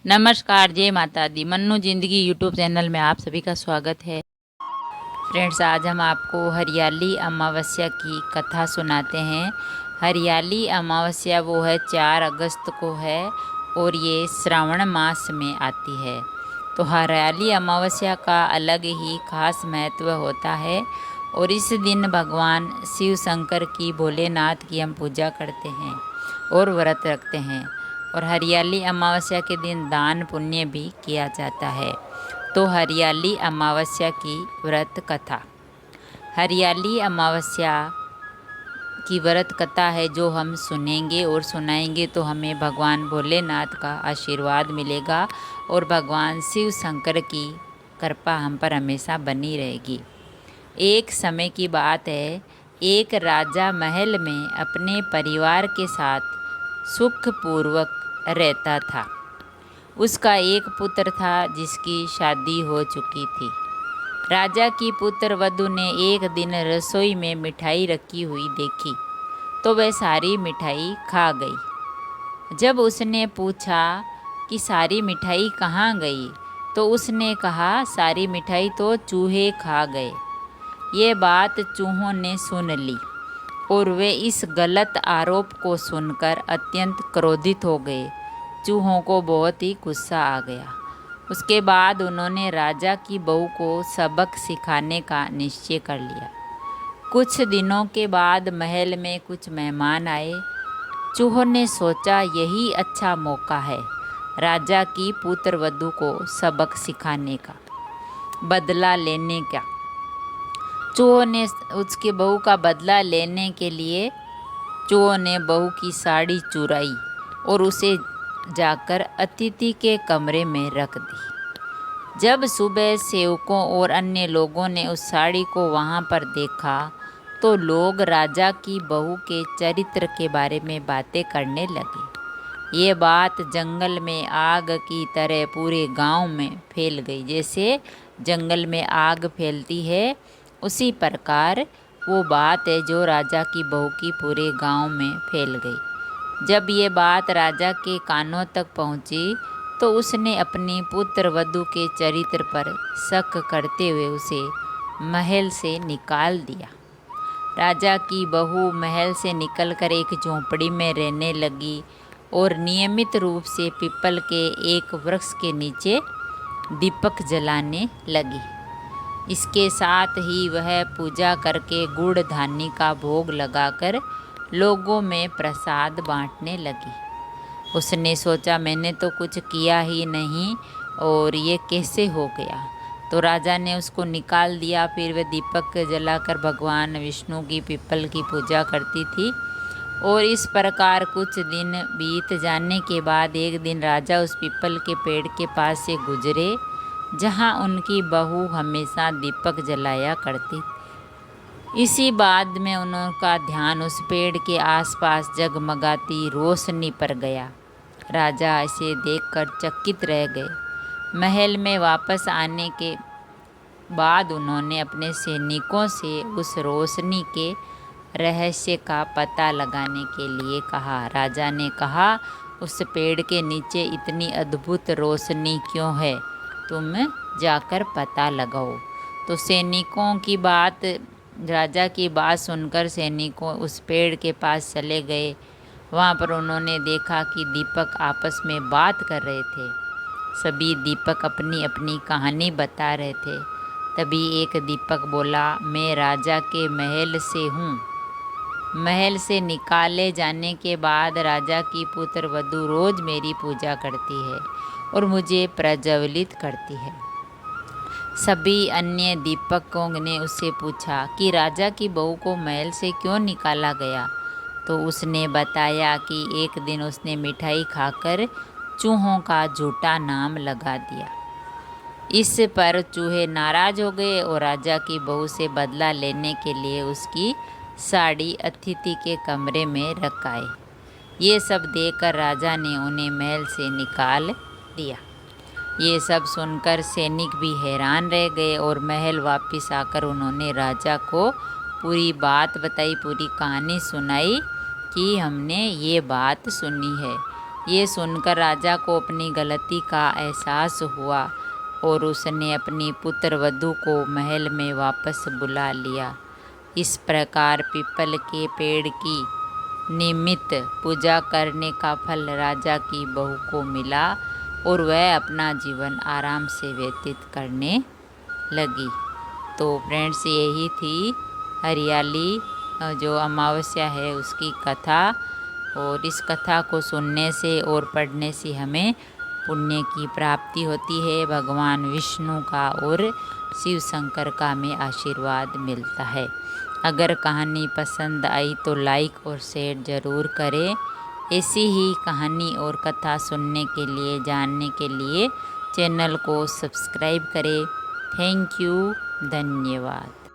नमस्कार, जय माता दी। मन्नू ज़िंदगी यूट्यूब चैनल में आप सभी का स्वागत है। फ्रेंड्स, आज हम आपको हरियाली अमावस्या की कथा सुनाते हैं। हरियाली अमावस्या वो है 4 अगस्त को है और ये श्रावण मास में आती है। तो हरियाली अमावस्या का अलग ही खास महत्व होता है और इस दिन भगवान शिव शंकर की, भोलेनाथ की हम पूजा करते हैं और व्रत रखते हैं। और हरियाली अमावस्या के दिन दान पुण्य भी किया जाता है। तो हरियाली अमावस्या की व्रत कथा। हरियाली अमावस्या की व्रत कथा है जो हम सुनेंगे और सुनाएंगे तो हमें भगवान भोलेनाथ का आशीर्वाद मिलेगा और भगवान शिव शंकर की कृपा हम पर हमेशा बनी रहेगी। एक समय की बात है, एक राजा महल में अपने परिवार के साथ सुखपूर्वक रहता था। उसका एक पुत्र था जिसकी शादी हो चुकी थी। राजा की पुत्र वधू ने एक दिन रसोई में मिठाई रखी हुई देखी तो वह सारी मिठाई खा गई। जब उसने पूछा कि सारी मिठाई कहाँ गई, तो उसने कहा सारी मिठाई तो चूहे खा गए। ये बात चूहों ने सुन ली और वे इस गलत आरोप को सुनकर अत्यंत क्रोधित हो गए। चूहों को बहुत ही गुस्सा आ गया। उसके बाद उन्होंने राजा की बहू को सबक सिखाने का निश्चय कर लिया। कुछ दिनों के बाद महल में कुछ मेहमान आए। चूहों ने सोचा यही अच्छा मौका है राजा की पुत्र वधू को सबक सिखाने का, बदला लेने का। चूहों ने उसके बहू का बदला लेने के लिए चूहों ने बहू की साड़ी चुराई और उसे जाकर अतिथि के कमरे में रख दी। जब सुबह सेवकों और अन्य लोगों ने उस साड़ी को वहां पर देखा तो लोग राजा की बहू के चरित्र के बारे में बातें करने लगे। ये बात जंगल में आग की तरह पूरे गांव में फैल गई। जैसे जंगल में आग फैलती है, उसी प्रकार वो बात है जो राजा की बहू की पूरे गांव में फैल गई। जब ये बात राजा के कानों तक पहुंची तो उसने अपनी पुत्र वधू के चरित्र पर शक करते हुए उसे महल से निकाल दिया। राजा की बहू महल से निकलकर एक झोंपड़ी में रहने लगी और नियमित रूप से पीपल के एक वृक्ष के नीचे दीपक जलाने लगी। इसके साथ ही वह पूजा करके गुड़ धानी का भोग लगाकर लोगों में प्रसाद बांटने लगी। उसने सोचा मैंने तो कुछ किया ही नहीं और ये कैसे हो गया। तो राजा ने उसको निकाल दिया। फिर वह दीपक जलाकर भगवान विष्णु की पीपल की पूजा करती थी। और इस प्रकार कुछ दिन बीत जाने के बाद एक दिन राजा उस पीपल के पेड़ के पास से गुजरे जहाँ उनकी बहू हमेशा दीपक जलाया करती। इसी बाद में उनका ध्यान उस पेड़ के आसपास जगमगाती रोशनी पर गया। राजा इसे देखकर चकित रह गए। महल में वापस आने के बाद उन्होंने अपने सैनिकों से उस रोशनी के रहस्य का पता लगाने के लिए कहा। राजा ने कहा उस पेड़ के नीचे इतनी अद्भुत रोशनी क्यों है, तुम जाकर पता लगाओ। तो सैनिकों की बात, राजा की बात सुनकर सैनिकों उस पेड़ के पास चले गए। वहाँ पर उन्होंने देखा कि दीपक आपस में बात कर रहे थे। सभी दीपक अपनी अपनी कहानी बता रहे थे। तभी एक दीपक बोला, मैं राजा के महल से हूँ। महल से निकाले जाने के बाद राजा की पुत्र वधू रोज मेरी पूजा करती है और मुझे प्रज्वलित करती है। सभी अन्य दीपकों ने उससे पूछा कि राजा की बहू को महल से क्यों निकाला गया। तो उसने बताया कि एक दिन उसने मिठाई खाकर चूहों का झूठा नाम लगा दिया। इस पर चूहे नाराज हो गए और राजा की बहू से बदला लेने के लिए उसकी साड़ी अतिथि के कमरे में रख आए। ये सब देखकर राजा ने उन्हें महल से निकाल दिया। ये सब सुनकर सैनिक भी हैरान रह गए और महल वापस आकर उन्होंने राजा को पूरी बात बताई, पूरी कहानी सुनाई कि हमने ये बात सुनी है। ये सुनकर राजा को अपनी गलती का एहसास हुआ और उसने अपनी पुत्र वधू को महल में वापस बुला लिया। इस प्रकार पीपल के पेड़ की नियमित पूजा करने का फल राजा की बहू को मिला और वह अपना जीवन आराम से व्यतीत करने लगी। तो फ्रेंड्स, यही थी हरियाली जो अमावस्या है उसकी कथा। और इस कथा को सुनने से और पढ़ने से हमें पुण्य की प्राप्ति होती है, भगवान विष्णु का और शिव शंकर का हमें आशीर्वाद मिलता है। अगर कहानी पसंद आई तो लाइक और शेयर ज़रूर करें। ऐसी ही कहानी और कथा सुनने के लिए, जानने के लिए चैनल को सब्सक्राइब करें। थैंक यू, धन्यवाद।